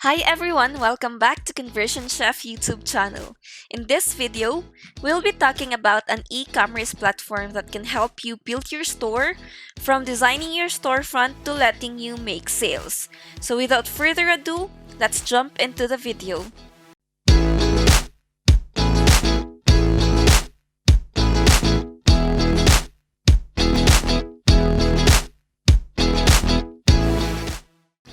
Hi everyone, welcome back to Conversion Chef YouTube channel. In this video, we'll be talking about an e-commerce platform that can help you build your store from designing your storefront to letting you make sales. So without further ado, let's jump into the video.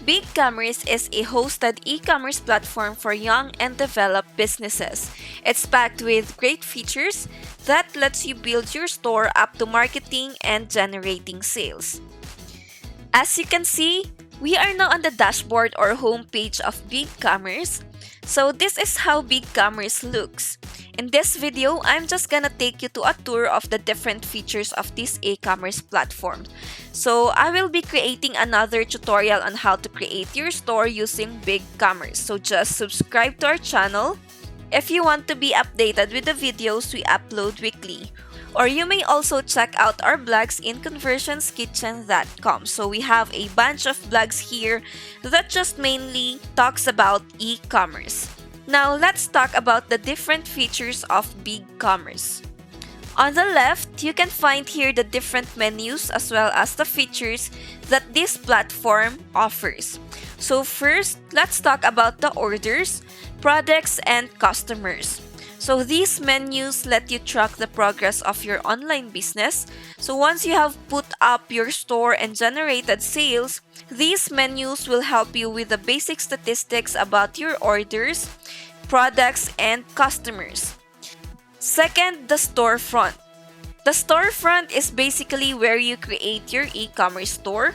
BigCommerce is a hosted e-commerce platform for young and developed businesses. It's packed with great features that lets you build your store up to marketing and generating sales. As you can see, we are now on the dashboard or homepage of BigCommerce. So this is how BigCommerce looks. In this video, I'm just gonna take you to a tour of the different features of this e-commerce platform. So I will be creating another tutorial on how to create your store using BigCommerce. So just subscribe to our channel if you want to be updated with the videos we upload weekly. Or you may also check out our blogs in conversionskitchen.com. So we have a bunch of blogs here that just mainly talks about e-commerce. Now let's talk about the different features of BigCommerce. On the left, you can find here the different menus as well as the features that this platform offers. So first, let's talk about the orders, products, and customers. So these menus let you track the progress of your online business. So once you have put up your store and generated sales, these menus will help you with the basic statistics about your orders, products, and customers. Second, the storefront. The storefront is basically where you create your e-commerce store.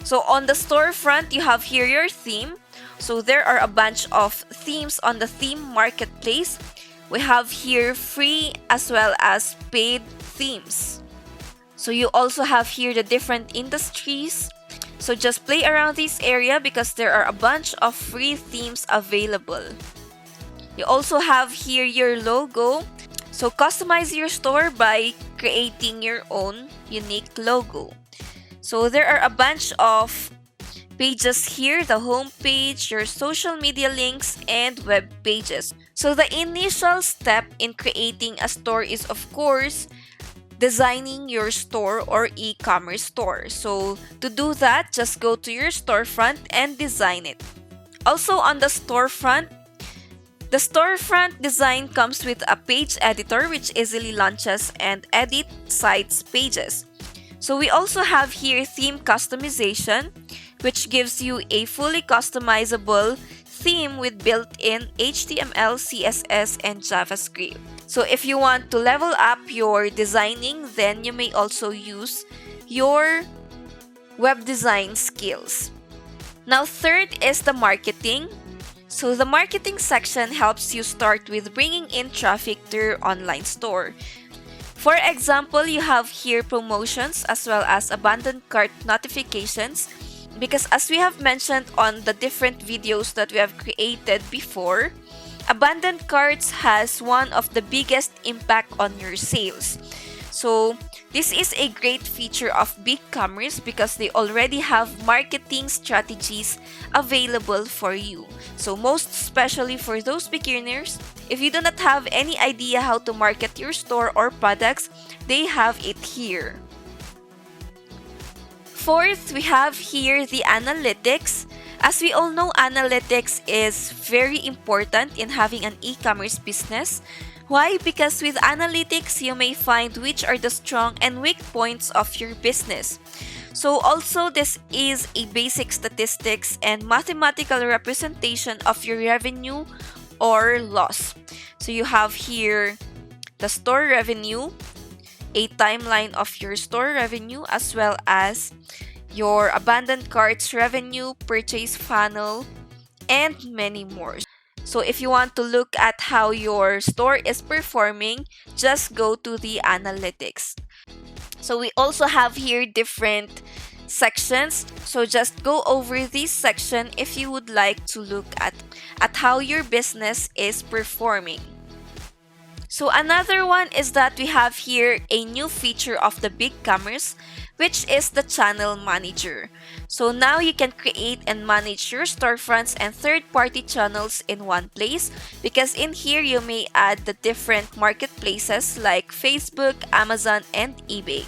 So on the storefront, you have here your theme. So there are a bunch of themes on the theme marketplace. We have here free as well as paid themes. So you also have here the different industries. So just play around this area because there are a bunch of free themes available. You also have here your logo. So customize your store by creating your own unique logo. So there are a bunch of pages here, the home page, your social media links, and web pages. So the initial step in creating a store is of course designing your store or e-commerce store. So to do that, just go to your storefront and design it. Also on the storefront design comes with a page editor which easily launches and edit sites pages. So we also have here theme customization, which gives you a fully customizable theme with built-in HTML, CSS, and JavaScript. So if you want to level up your designing, then you may also use your web design skills. Now third is the marketing. So the marketing section helps you start with bringing in traffic to your online store. For example, you have here promotions as well as abandoned cart notifications because as we have mentioned on the different videos that we have created before, abandoned carts has one of the biggest impact on your sales. So this is a great feature of BigCommerce because they already have marketing strategies available for you. So most especially for those beginners, if you do not have any idea how to market your store or products, they have it here. Fourth, we have here the analytics. As we all know, analytics is very important in having an e-commerce business. Why? Because with analytics, you may find which are the strong and weak points of your business. So also this is a basic statistics and mathematical representation of your revenue or loss. So you have here the store revenue, a timeline of your store revenue, as well as your abandoned carts revenue, purchase funnel, and many more. So if you want to look at how your store is performing, just go to the analytics. So we also have here different sections. So just go over this section if you would like to look at how your business is performing. So another one is that we have here a new feature of the BigCommerce, which is the channel manager. So now you can create and manage your storefronts and third-party channels in one place, because in here you may add the different marketplaces like Facebook, Amazon, and eBay.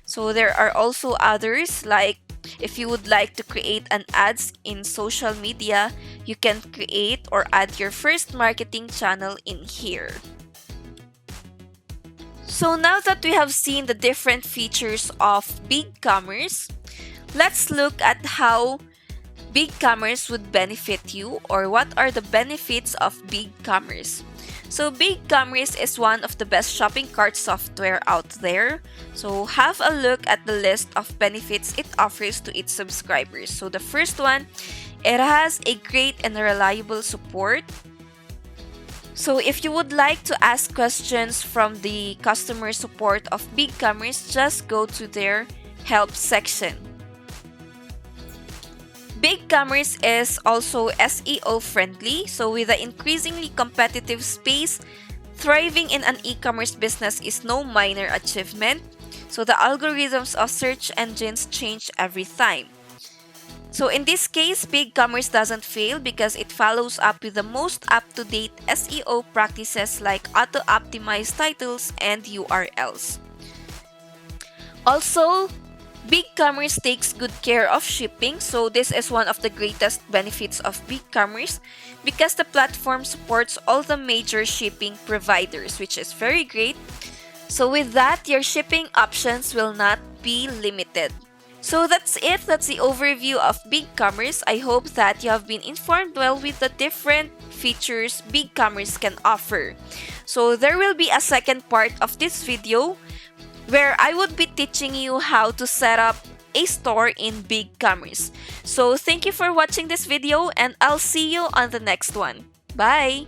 So there are also others, like if you would like to create an ads in social media, you can create or add your first marketing channel in here. So now that we have seen the different features of BigCommerce, let's look at how BigCommerce would benefit you, or what are the benefits of BigCommerce. So BigCommerce is one of the best shopping cart software out there. So have a look at the list of benefits it offers to its subscribers. So the first one, it has a great and reliable support. So if you would like to ask questions from the customer support of BigCommerce, just go to their help section. BigCommerce is also SEO friendly, so with the increasingly competitive space, thriving in an e-commerce business is no minor achievement. So the algorithms of search engines change every time. So in this case, BigCommerce doesn't fail because it follows up with the most up-to-date SEO practices like auto-optimized titles and URLs. Also, BigCommerce takes good care of shipping, so this is one of the greatest benefits of BigCommerce because the platform supports all the major shipping providers, which is very great. So with that, your shipping options will not be limited. So that's it. That's the overview of BigCommerce. I hope that you have been informed well with the different features BigCommerce can offer. So there will be a second part of this video where I would be teaching you how to set up a store in BigCommerce. So thank you for watching this video, and I'll see you on the next one. Bye!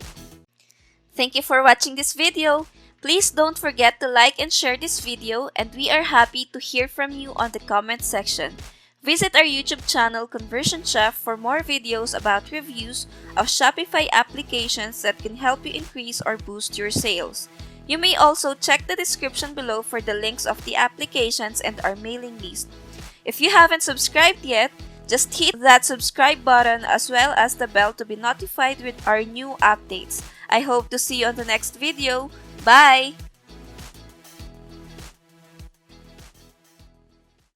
Thank you for watching this video. Please don't forget to like and share this video, and we are happy to hear from you on the comment section. Visit our YouTube channel Conversion Chef for more videos about reviews of Shopify applications that can help you increase or boost your sales. You may also check the description below for the links of the applications and our mailing list. If you haven't subscribed yet, just hit that subscribe button as well as the bell to be notified with our new updates. I hope to see you on the next video. Bye!